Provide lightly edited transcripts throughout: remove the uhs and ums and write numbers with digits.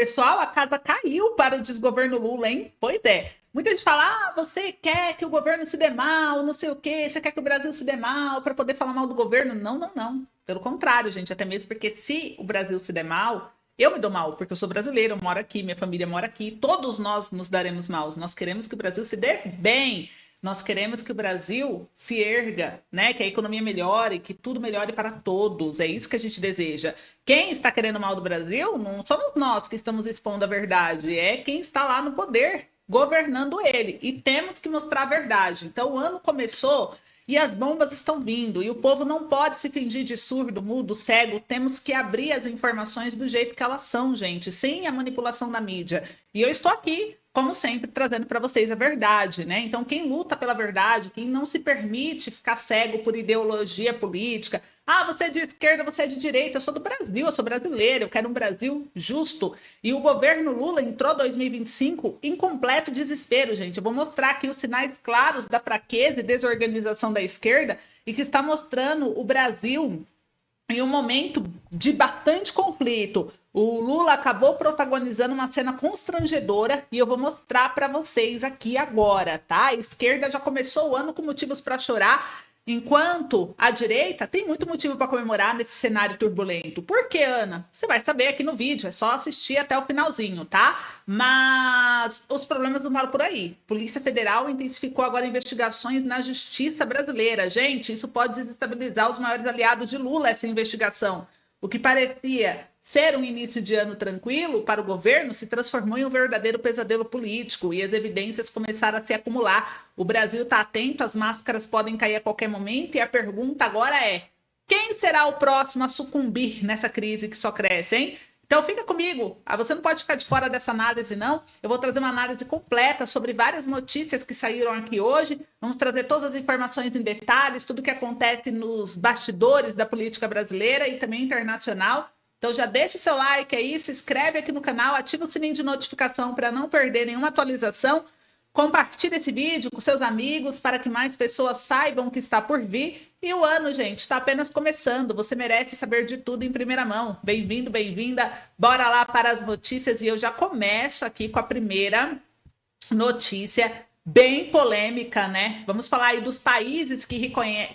Pessoal, a casa caiu para o desgoverno Lula, hein? Pois é. Muita gente fala, você quer que o governo se dê mal, não sei o quê, você quer que o Brasil se dê mal para poder falar mal do governo? Não, não, não. Pelo contrário, gente, até mesmo porque se o Brasil se der mal, eu me dou mal, porque eu sou brasileira, eu moro aqui, minha família mora aqui, todos nós nos daremos mal. Nós queremos que o Brasil se dê bem. Nós queremos que o Brasil se erga, né? Que a economia melhore, que tudo melhore para todos. É isso que a gente deseja. Quem está querendo mal do Brasil não somos nós que estamos expondo a verdade, é quem está lá no poder, governando ele. E temos que mostrar a verdade. Então, o ano começou e as bombas estão vindo. E o povo não pode se fingir de surdo, mudo, cego. Temos que abrir as informações do jeito que elas são, gente, sem a manipulação da mídia. E eu estou aqui, como sempre, trazendo para vocês a verdade, né? Então, quem luta pela verdade, quem não se permite ficar cego por ideologia política, você é de esquerda, você é de direita, eu sou do Brasil, eu sou brasileiro, eu quero um Brasil justo. E o governo Lula entrou 2025 em completo desespero, gente. Eu vou mostrar aqui os sinais claros da fraqueza e desorganização da esquerda e que está mostrando o Brasil em um momento de bastante conflito. O Lula acabou protagonizando uma cena constrangedora e eu vou mostrar para vocês aqui agora, tá? A esquerda já começou o ano com motivos para chorar, enquanto a direita tem muito motivo para comemorar nesse cenário turbulento. Por que, Ana? Você vai saber aqui no vídeo, é só assistir até o finalzinho, tá? Mas os problemas não param por aí. Polícia Federal intensificou agora investigações na justiça brasileira. Gente, isso pode desestabilizar os maiores aliados de Lula, essa investigação. O que parecia ser um início de ano tranquilo para o governo se transformou em um verdadeiro pesadelo político e as evidências começaram a se acumular. O Brasil está atento, as máscaras podem cair a qualquer momento e a pergunta agora é: quem será o próximo a sucumbir nessa crise que só cresce, hein? Então fica comigo, você não pode ficar de fora dessa análise não, eu vou trazer uma análise completa sobre várias notícias que saíram aqui hoje, vamos trazer todas as informações em detalhes, tudo que acontece nos bastidores da política brasileira e também internacional. Então já deixa o seu like aí, se inscreve aqui no canal, ativa o sininho de notificação para não perder nenhuma atualização. Compartilhe esse vídeo com seus amigos para que mais pessoas saibam o que está por vir. E o ano, gente, está apenas começando. Você merece saber de tudo em primeira mão. Bem-vindo, bem-vinda. Bora lá para as notícias. E eu já começo aqui com a primeira notícia bem polêmica, né? Vamos falar aí dos países que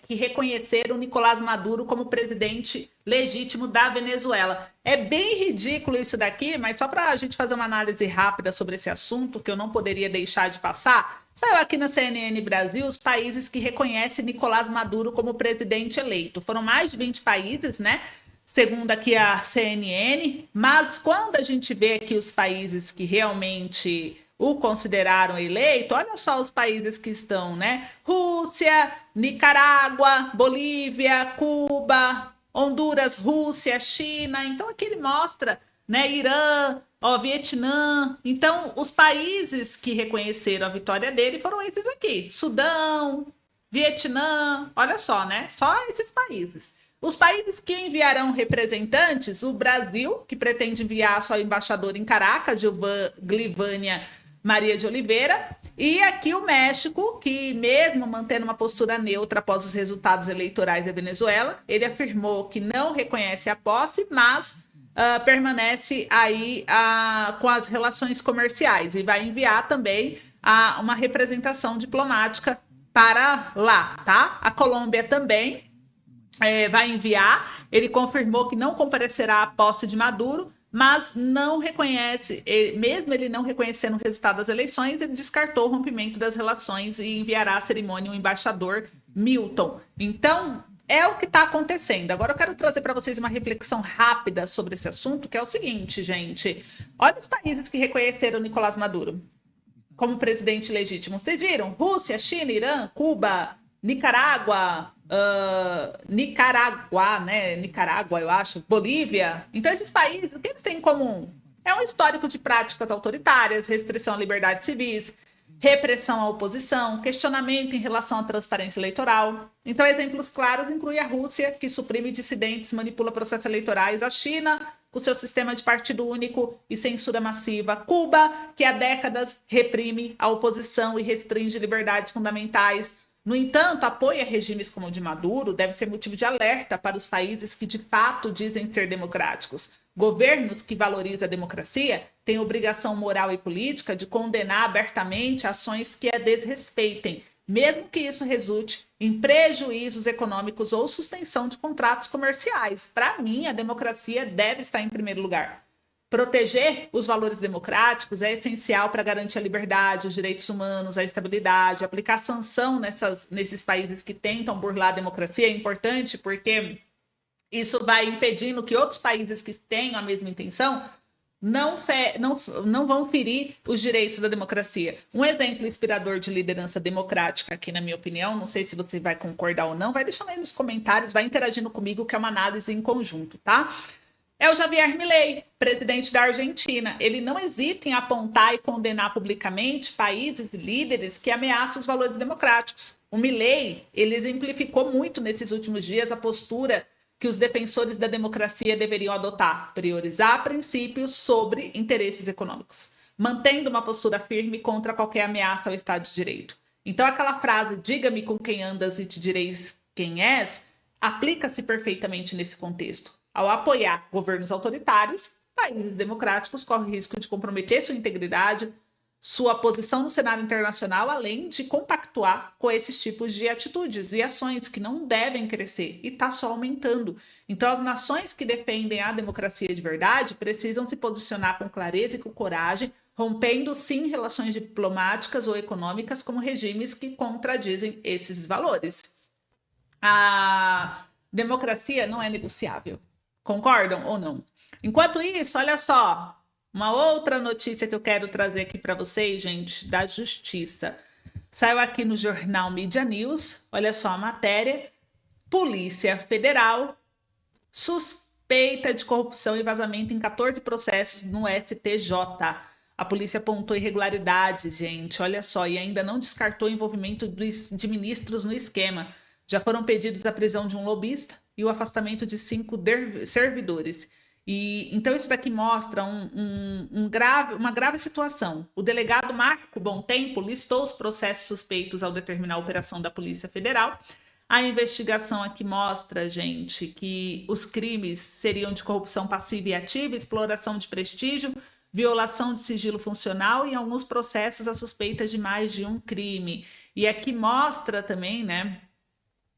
reconheceram Nicolás Maduro como presidente legítimo da Venezuela. É bem ridículo isso daqui, mas só para a gente fazer uma análise rápida sobre esse assunto, que eu não poderia deixar de passar, saiu aqui na CNN Brasil os países que reconhecem Nicolás Maduro como presidente eleito. Foram mais de 20 países, né? Segundo aqui a CNN, mas quando a gente vê aqui os países que realmente o consideraram eleito, olha só os países que estão, né? Rússia, Nicarágua, Bolívia, Cuba, Honduras, Rússia, China. Então aqui ele mostra, né? Irã, Vietnã. Então os países que reconheceram a vitória dele foram esses aqui: Sudão, Vietnã. Olha só, né? Só esses países. Os países que enviarão representantes, o Brasil, que pretende enviar sua embaixadora em Caracas, Glivânia Maria de Oliveira, e aqui o México, que mesmo mantendo uma postura neutra após os resultados eleitorais da Venezuela, ele afirmou que não reconhece a posse, mas permanece aí com as relações comerciais e vai enviar também uma representação diplomática para lá, tá? A Colômbia também vai enviar. Ele confirmou que não comparecerá à posse de Maduro, mas não reconhece, mesmo ele não reconhecendo o resultado das eleições, ele descartou o rompimento das relações e enviará à cerimônia o embaixador Milton. Então, é o que está acontecendo. Agora eu quero trazer para vocês uma reflexão rápida sobre esse assunto, que é o seguinte, gente. Olha os países que reconheceram Nicolás Maduro como presidente legítimo. Vocês viram? Rússia, China, Irã, Cuba, Nicarágua, né? Nicarágua, eu acho, Bolívia. Então, esses países, o que eles têm em comum? É um histórico de práticas autoritárias, restrição à liberdade civis, repressão à oposição, questionamento em relação à transparência eleitoral. Então, exemplos claros incluem a Rússia, que suprime dissidentes, manipula processos eleitorais, a China, com seu sistema de partido único e censura massiva, Cuba, que há décadas reprime a oposição e restringe liberdades fundamentais. No entanto, apoio a regimes como o de Maduro deve ser motivo de alerta para os países que de fato dizem ser democráticos. Governos que valorizam a democracia têm obrigação moral e política de condenar abertamente ações que a desrespeitem, mesmo que isso resulte em prejuízos econômicos ou suspensão de contratos comerciais. Para mim, a democracia deve estar em primeiro lugar. Proteger os valores democráticos é essencial para garantir a liberdade, os direitos humanos, a estabilidade. Aplicar sanção nesses países que tentam burlar a democracia é importante porque isso vai impedindo que outros países que tenham a mesma intenção não vão ferir os direitos da democracia. Um exemplo inspirador de liderança democrática aqui, na minha opinião, não sei se você vai concordar ou não, vai deixando aí nos comentários, vai interagindo comigo, que é uma análise em conjunto, tá? É o Javier Milei, presidente da Argentina. Ele não hesita em apontar e condenar publicamente países e líderes que ameaçam os valores democráticos. O Milei, ele exemplificou muito nesses últimos dias a postura que os defensores da democracia deveriam adotar, priorizar princípios sobre interesses econômicos, mantendo uma postura firme contra qualquer ameaça ao Estado de Direito. Então, aquela frase, diga-me com quem andas e te direis quem és, aplica-se perfeitamente nesse contexto. Ao apoiar governos autoritários, países democráticos correm risco de comprometer sua integridade, sua posição no cenário internacional, além de compactuar com esses tipos de atitudes e ações que não devem crescer e está só aumentando. Então, as nações que defendem a democracia de verdade precisam se posicionar com clareza e com coragem, rompendo, sim, relações diplomáticas ou econômicas com regimes que contradizem esses valores. A democracia não é negociável. Concordam ou não? Enquanto isso, olha só, uma outra notícia que eu quero trazer aqui para vocês, gente, da Justiça. Saiu aqui no jornal Mídia News, olha só a matéria. Polícia Federal suspeita de corrupção e vazamento em 14 processos no STJ. A polícia apontou irregularidades, gente, olha só, e ainda não descartou o envolvimento de ministros no esquema. Já foram pedidos a prisão de um lobista e o afastamento de 5 servidores. Então isso daqui mostra uma grave situação. O delegado Marco Bontempo listou os processos suspeitos ao determinar a operação da Polícia Federal. A investigação aqui mostra, gente, que os crimes seriam de corrupção passiva e ativa, exploração de prestígio, violação de sigilo funcional e, em alguns processos, a suspeita de mais de um crime. E aqui mostra também, né,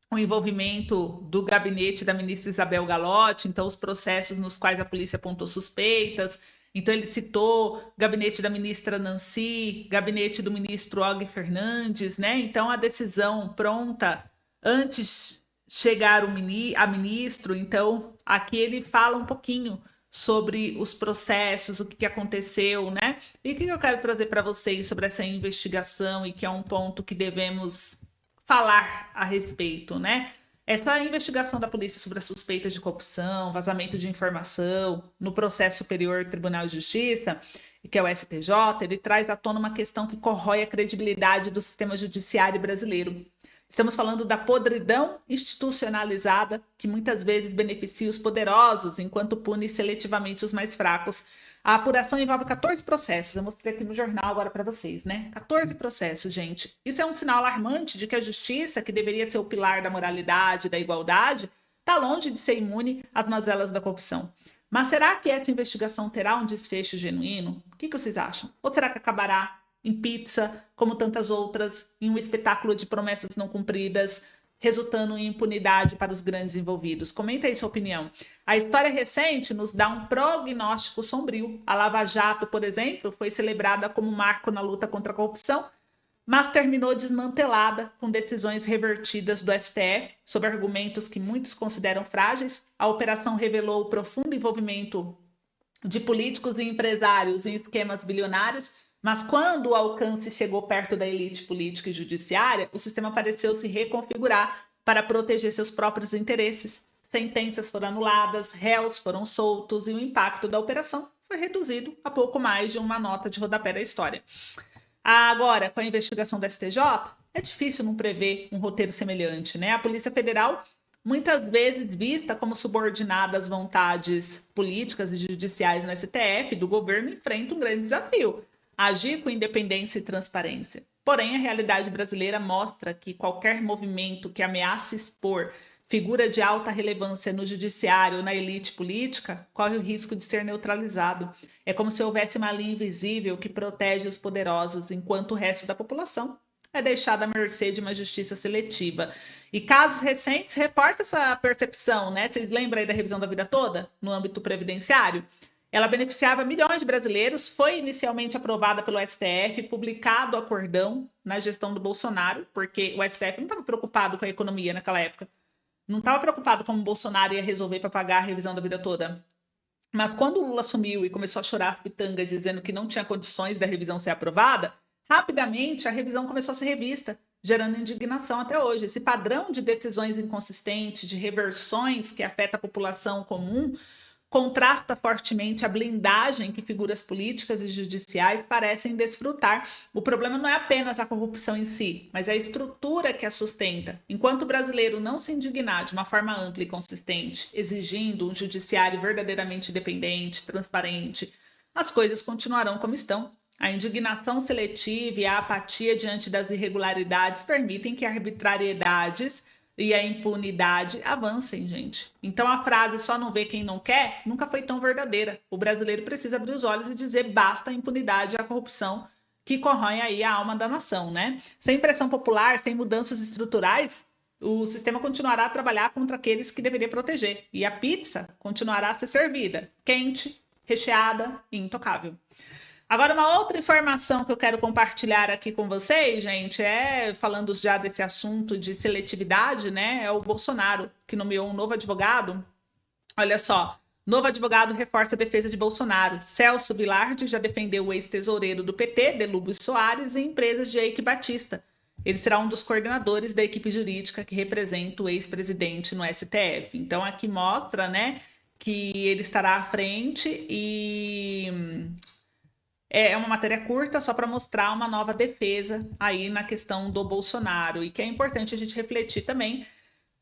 o envolvimento do gabinete da ministra Isabel Galotti, então os processos nos quais a polícia apontou suspeitas. Então ele citou gabinete da ministra Nancy, gabinete do ministro Og Fernandes, né? Então a decisão pronta antes chegar a ministro. Então aqui ele fala um pouquinho sobre os processos, o que aconteceu, né? E o que eu quero trazer para vocês sobre essa investigação e que é um ponto que devemos falar a respeito, né? Essa investigação da polícia sobre as suspeitas de corrupção, vazamento de informação no processo superior Tribunal de Justiça, que é o STJ, ele traz à tona uma questão que corrói a credibilidade do sistema judiciário brasileiro. Estamos falando da podridão institucionalizada que muitas vezes beneficia os poderosos, enquanto pune seletivamente os mais fracos. A apuração envolve 14 processos, eu mostrei aqui no jornal agora para vocês, né? 14 processos, gente. Isso é um sinal alarmante de que a justiça, que deveria ser o pilar da moralidade, da igualdade, está longe de ser imune às mazelas da corrupção. Mas será que essa investigação terá um desfecho genuíno? O que vocês acham? Ou será que acabará em pizza, como tantas outras, em um espetáculo de promessas não cumpridas, resultando em impunidade para os grandes envolvidos? Comenta aí sua opinião. A história recente nos dá um prognóstico sombrio. A Lava Jato, por exemplo, foi celebrada como marco na luta contra a corrupção, mas terminou desmantelada com decisões revertidas do STF, sob argumentos que muitos consideram frágeis. A operação revelou o profundo envolvimento de políticos e empresários em esquemas bilionários, mas quando o alcance chegou perto da elite política e judiciária, o sistema pareceu se reconfigurar para proteger seus próprios interesses. Sentenças foram anuladas, réus foram soltos e o impacto da operação foi reduzido a pouco mais de uma nota de rodapé da história. Agora, com a investigação da STJ, é difícil não prever um roteiro semelhante, né? A Polícia Federal, muitas vezes vista como subordinada às vontades políticas e judiciais no STF, do governo, enfrenta um grande desafio: agir com independência e transparência. Porém, a realidade brasileira mostra que qualquer movimento que ameace expor figura de alta relevância no judiciário, na elite política, corre o risco de ser neutralizado. É como se houvesse uma linha invisível que protege os poderosos, enquanto o resto da população é deixado à mercê de uma justiça seletiva. E casos recentes reforçam essa percepção, né? Vocês lembram aí da revisão da vida toda, no âmbito previdenciário? Ela beneficiava milhões de brasileiros, foi inicialmente aprovada pelo STF, publicado acordão na gestão do Bolsonaro, porque o STF não estava preocupado com a economia naquela época. Não estava preocupado como o Bolsonaro ia resolver para pagar a revisão da vida toda. Mas quando o Lula assumiu e começou a chorar as pitangas dizendo que não tinha condições da revisão ser aprovada, rapidamente a revisão começou a ser revista, gerando indignação até hoje. Esse padrão de decisões inconsistentes, de reversões que afeta a população comum, contrasta fortemente a blindagem que figuras políticas e judiciais parecem desfrutar. O problema não é apenas a corrupção em si, mas a estrutura que a sustenta. Enquanto o brasileiro não se indignar de uma forma ampla e consistente, exigindo um judiciário verdadeiramente independente, transparente, as coisas continuarão como estão. A indignação seletiva e a apatia diante das irregularidades permitem que arbitrariedades e a impunidade avancem, gente. Então a frase só não vê quem não quer nunca foi tão verdadeira. O brasileiro precisa abrir os olhos e dizer basta a impunidade e a corrupção que corroem aí a alma da nação, né? Sem pressão popular, sem mudanças estruturais, o sistema continuará a trabalhar contra aqueles que deveria proteger. E a pizza continuará a ser servida, quente, recheada e intocável. Agora, uma outra informação que eu quero compartilhar aqui com vocês, gente, falando já desse assunto de seletividade, né? É o Bolsonaro, que nomeou um novo advogado. Olha só, novo advogado reforça a defesa de Bolsonaro. Celso Bilardi já defendeu o ex-tesoureiro do PT, Delúbio Soares, em empresas de Eike Batista. Ele será um dos coordenadores da equipe jurídica que representa o ex-presidente no STF. Então, aqui mostra, né, que ele estará à frente e é uma matéria curta só para mostrar uma nova defesa aí na questão do Bolsonaro e que é importante a gente refletir também,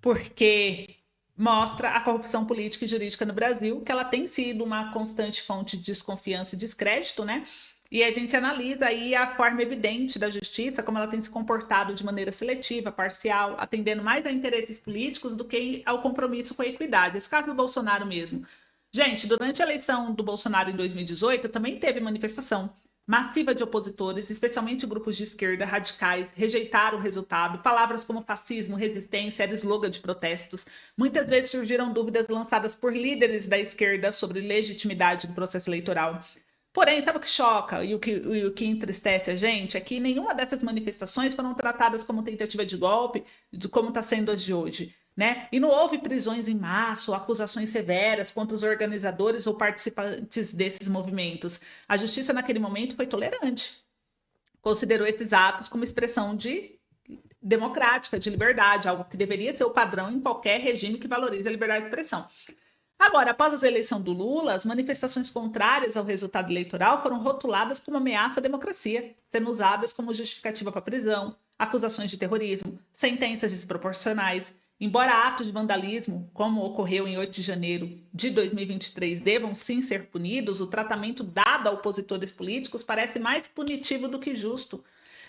porque mostra a corrupção política e jurídica no Brasil, que ela tem sido uma constante fonte de desconfiança e descrédito, né? E a gente analisa aí a forma evidente da justiça, como ela tem se comportado de maneira seletiva, parcial, atendendo mais a interesses políticos do que ao compromisso com a equidade. Esse caso do Bolsonaro mesmo. Gente, durante a eleição do Bolsonaro em 2018, também teve manifestação massiva de opositores, especialmente grupos de esquerda radicais, rejeitaram o resultado. Palavras como fascismo, resistência, era slogan de protestos. Muitas vezes surgiram dúvidas lançadas por líderes da esquerda sobre legitimidade do processo eleitoral. Porém, sabe o que choca e o que entristece a gente é que nenhuma dessas manifestações foram tratadas como tentativa de golpe, de como está sendo as de hoje. Né? E não houve prisões em massa ou acusações severas contra os organizadores ou participantes desses movimentos. A justiça, naquele momento, foi tolerante. Considerou esses atos como expressão democrática, de liberdade, algo que deveria ser o padrão em qualquer regime que valorize a liberdade de expressão. Agora, após a eleição do Lula, as manifestações contrárias ao resultado eleitoral foram rotuladas como ameaça à democracia, sendo usadas como justificativa para prisão, acusações de terrorismo, sentenças desproporcionais. Embora atos de vandalismo, como ocorreu em 8 de janeiro de 2023, devam sim ser punidos, o tratamento dado a opositores políticos parece mais punitivo do que justo,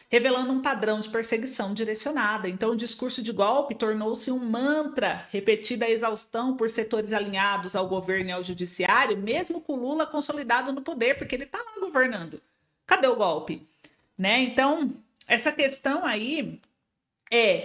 revelando um padrão de perseguição direcionada. Então, o discurso de golpe tornou-se um mantra repetido à exaustão por setores alinhados ao governo e ao judiciário, mesmo com Lula consolidado no poder, porque ele está lá governando. Cadê o golpe? Né? Então, essa questão aí...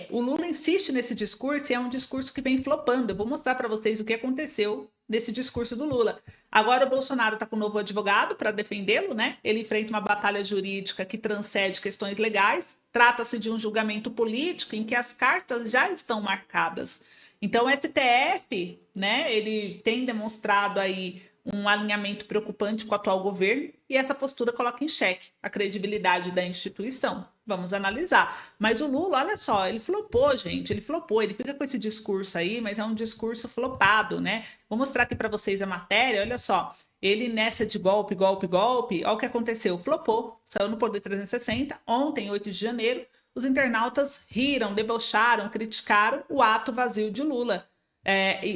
o Lula insiste nesse discurso e é um discurso que vem flopando. Eu vou mostrar para vocês o que aconteceu nesse discurso do Lula. Agora o Bolsonaro está com um novo advogado para defendê-lo, né? Ele enfrenta uma batalha jurídica que transcende questões legais. Trata-se de um julgamento político em que as cartas já estão marcadas. Então o STF, né, ele tem demonstrado aí um alinhamento preocupante com o atual governo e essa postura coloca em xeque a credibilidade da instituição. Vamos analisar. Mas o Lula, olha só, ele flopou, gente. Ele flopou. Ele fica com esse discurso aí, mas é um discurso flopado, né? Vou mostrar aqui para vocês a matéria. Olha só. Ele nessa de golpe, golpe, golpe. Olha o que aconteceu. Flopou. Saiu no Poder 360. Ontem, 8 de janeiro, os internautas riram, debocharam, criticaram o ato vazio de Lula.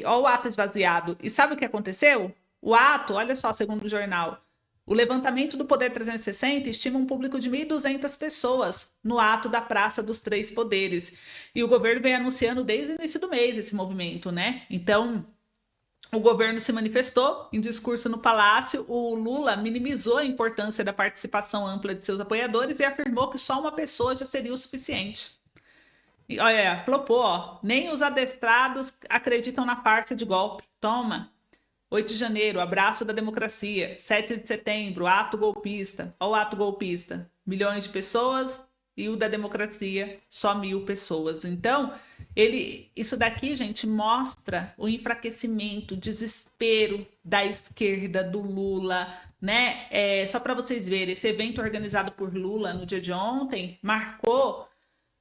Olha o ato esvaziado. E sabe o que aconteceu? O ato, olha só, segundo o jornal, O levantamento do Poder 360 estima um público de 1.200 pessoas no ato da Praça dos Três Poderes. E o governo vem anunciando desde o início do mês esse movimento, né? Então, o governo se manifestou em discurso no Palácio. O Lula minimizou a importância da participação ampla de seus apoiadores e afirmou que só uma pessoa já seria o suficiente. E, olha, flopou, ó. Nem os adestrados acreditam na farsa de golpe. Toma. 8 de janeiro, abraço da democracia. 7 de setembro, ato golpista. Olha o ato golpista. Milhões de pessoas e o da democracia, só 1.000 pessoas. Então, isso daqui, gente, mostra o enfraquecimento, o desespero da esquerda, do Lula, né? Só para vocês verem, esse evento organizado por Lula no dia de ontem marcou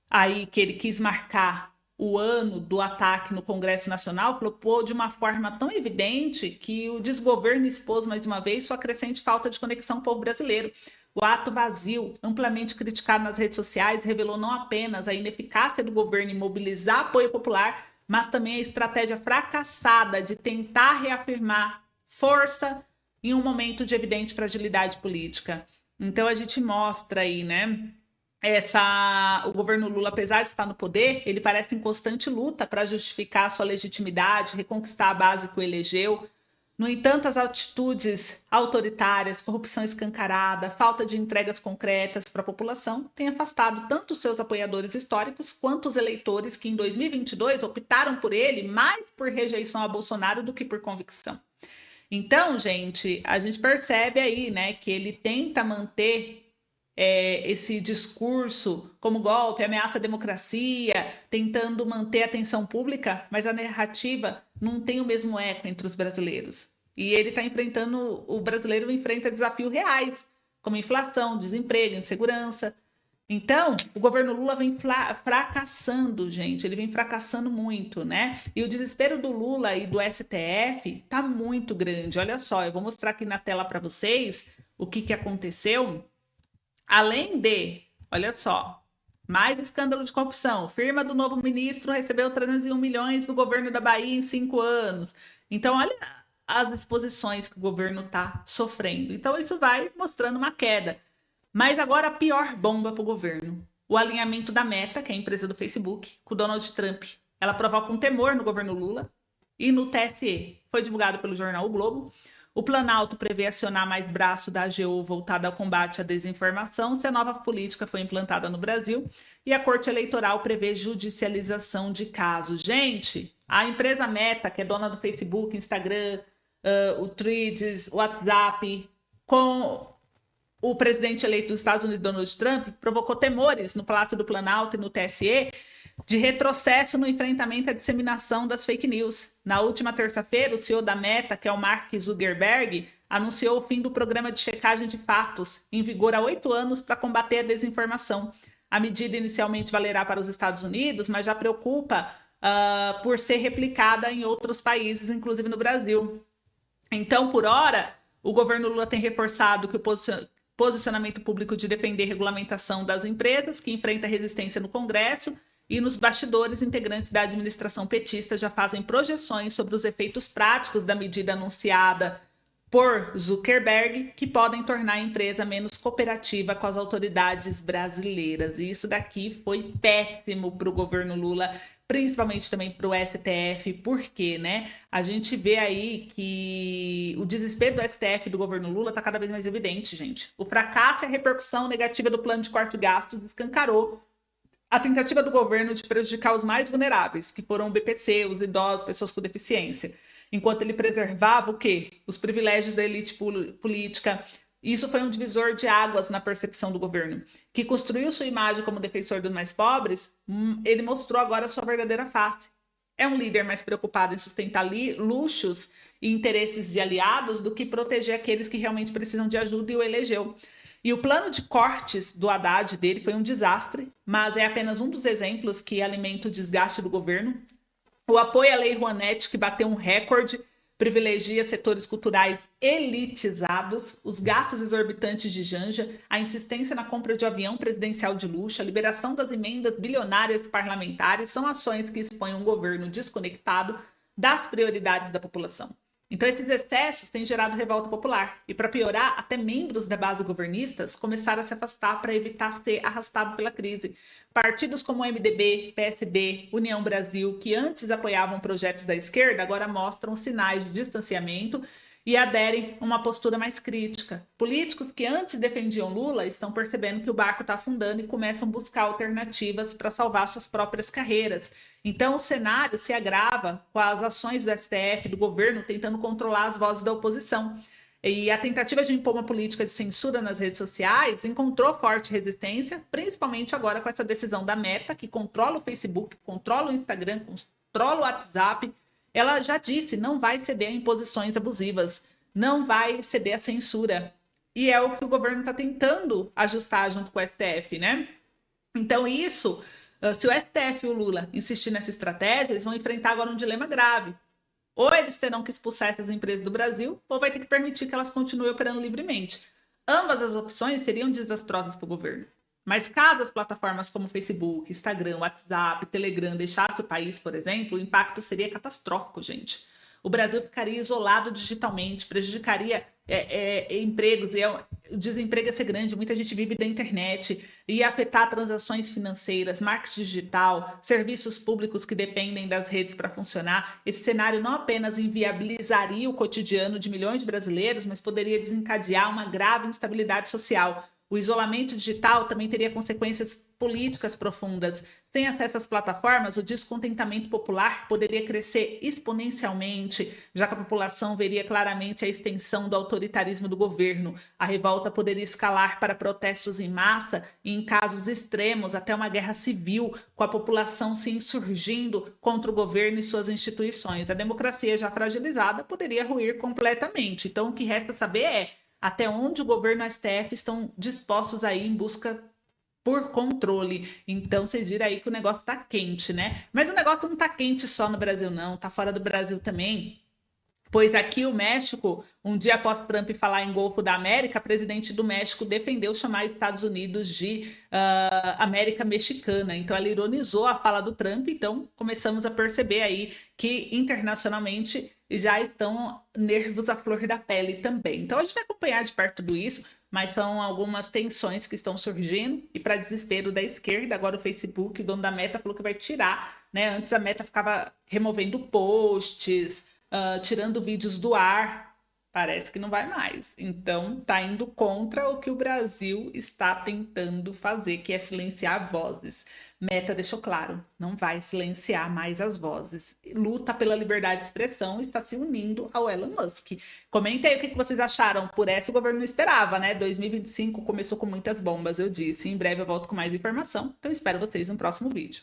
aí que ele quis marcar o ano do ataque no Congresso Nacional, flopou de uma forma tão evidente que o desgoverno expôs mais uma vez sua crescente falta de conexão com o povo brasileiro. O ato vazio, amplamente criticado nas redes sociais, revelou não apenas a ineficácia do governo em mobilizar apoio popular, mas também a estratégia fracassada de tentar reafirmar força em um momento de evidente fragilidade política. Então a gente mostra aí, né? O governo Lula, apesar de estar no poder, ele parece em constante luta para justificar sua legitimidade, reconquistar a base que o elegeu. No entanto, as atitudes autoritárias, corrupção escancarada, falta de entregas concretas para a população têm afastado tanto os seus apoiadores históricos quanto os eleitores que em 2022 optaram por ele mais por rejeição a Bolsonaro do que por convicção. Então, gente, a gente percebe aí, né, que ele tenta manter esse discurso como golpe, ameaça à democracia, tentando manter a atenção pública, mas a narrativa não tem o mesmo eco entre os brasileiros. E ele está enfrentando, o brasileiro enfrenta desafios reais, como inflação, desemprego, insegurança. Então, o governo Lula vem fracassando, gente, ele vem fracassando muito, né? E o desespero do Lula e do STF tá muito grande. Olha só, eu vou mostrar aqui na tela para vocês o que aconteceu. Além de, olha só, mais escândalo de corrupção. Firma do novo ministro recebeu 301 milhões do governo da Bahia em 5 anos. Então, olha as exposições que o governo está sofrendo. Então, isso vai mostrando uma queda. Mas agora a pior bomba para o governo. O alinhamento da Meta, que é a empresa do Facebook, com o Donald Trump. Ela provoca um temor no governo Lula e no TSE. Foi divulgado pelo jornal O Globo. O Planalto prevê acionar mais braço da AGU voltado ao combate à desinformação se a nova política for implantada no Brasil. E a Corte Eleitoral prevê judicialização de casos. Gente, a empresa Meta, que é dona do Facebook, Instagram, o Threads, o WhatsApp, com o presidente eleito dos Estados Unidos, Donald Trump, provocou temores no Palácio do Planalto e no TSE de retrocesso no enfrentamento à disseminação das fake news. Na última terça-feira, o CEO da Meta, que é o Mark Zuckerberg, anunciou o fim do programa de checagem de fatos, em vigor há 8 anos, para combater a desinformação. A medida inicialmente valerá para os Estados Unidos, mas já preocupa por ser replicada em outros países, inclusive no Brasil. Então, por hora, o governo Lula tem reforçado que o posicionamento público de defender regulamentação das empresas, que enfrenta resistência no Congresso, e nos bastidores, integrantes da administração petista já fazem projeções sobre os efeitos práticos da medida anunciada por Zuckerberg, que podem tornar a empresa menos cooperativa com as autoridades brasileiras. E isso daqui foi péssimo para o governo Lula, principalmente também para o STF, porque, né, a gente vê aí que o desespero do STF e do governo Lula está cada vez mais evidente, gente. O fracasso e a repercussão negativa do plano de corte de gastos escancarou a tentativa do governo de prejudicar os mais vulneráveis, que foram o BPC, os idosos, pessoas com deficiência, enquanto ele preservava o quê? Os privilégios da elite política. Isso foi um divisor de águas na percepção do governo, que construiu sua imagem como defensor dos mais pobres. Ele mostrou agora a sua verdadeira face. É um líder mais preocupado em sustentar luxos e interesses de aliados do que proteger aqueles que realmente precisam de ajuda, e o elegeu. E o plano de cortes do Haddad dele foi um desastre, mas é apenas um dos exemplos que alimenta o desgaste do governo. O apoio à Lei Rouanet, que bateu um recorde, privilegia setores culturais elitizados, os gastos exorbitantes de Janja, a insistência na compra de avião presidencial de luxo, a liberação das emendas bilionárias parlamentares são ações que expõem um governo desconectado das prioridades da população. Então, esses excessos têm gerado revolta popular. E, para piorar, até membros da base governistas começaram a se afastar para evitar ser arrastado pela crise. Partidos como o MDB, PSB, União Brasil, que antes apoiavam projetos da esquerda, agora mostram sinais de distanciamento e aderem a uma postura mais crítica. Políticos que antes defendiam Lula estão percebendo que o barco está afundando e começam a buscar alternativas para salvar suas próprias carreiras. Então, o cenário se agrava com as ações do STF, do governo, tentando controlar as vozes da oposição. E a tentativa de impor uma política de censura nas redes sociais encontrou forte resistência, principalmente agora com essa decisão da Meta, que controla o Facebook, controla o Instagram, controla o WhatsApp. Ela já disse, não vai ceder a imposições abusivas, não vai ceder à censura. E é o que o governo está tentando ajustar junto com o STF, né? Então, isso, se o STF e o Lula insistir nessa estratégia, eles vão enfrentar agora um dilema grave. Ou eles terão que expulsar essas empresas do Brasil, ou vai ter que permitir que elas continuem operando livremente. Ambas as opções seriam desastrosas para o governo. Mas caso as plataformas como Facebook, Instagram, WhatsApp, Telegram deixassem o país, por exemplo, o impacto seria catastrófico, gente. O Brasil ficaria isolado digitalmente, prejudicaria empregos, o desemprego ia ser grande, muita gente vive da internet, ia afetar transações financeiras, marketing digital, serviços públicos que dependem das redes para funcionar. Esse cenário não apenas inviabilizaria o cotidiano de milhões de brasileiros, mas poderia desencadear uma grave instabilidade social. O isolamento digital também teria consequências políticas profundas. Sem acesso às plataformas, o descontentamento popular poderia crescer exponencialmente, já que a população veria claramente a extensão do autoritarismo do governo. A revolta poderia escalar para protestos em massa e, em casos extremos, até uma guerra civil, com a população se insurgindo contra o governo e suas instituições. A democracia já fragilizada poderia ruir completamente. Então, o que resta saber é até onde o governo e o STF estão dispostos a ir em busca por controle. Então, vocês viram aí que o negócio tá quente, né? Mas o negócio não tá quente só no Brasil, não. Tá fora do Brasil também. Pois aqui o México, um dia após Trump falar em Golfo da América, a presidente do México defendeu chamar Estados Unidos de América Mexicana. Então ela ironizou a fala do Trump. Então começamos a perceber aí que internacionalmente já estão nervos à flor da pele também. Então a gente vai acompanhar de perto tudo isso, mas são algumas tensões que estão surgindo e para desespero da esquerda, agora o Facebook, o dono da Meta, falou que vai tirar, né? Antes a Meta ficava removendo posts, tirando vídeos do ar, parece que não vai mais. Então, tá indo contra o que o Brasil está tentando fazer, que é silenciar vozes. Meta deixou claro, não vai silenciar mais as vozes. Luta pela liberdade de expressão, está se unindo ao Elon Musk. Comenta aí o que vocês acharam. Por essa o governo não esperava, né? 2025 começou com muitas bombas, eu disse. Em breve eu volto com mais informação. Então espero vocês no próximo vídeo.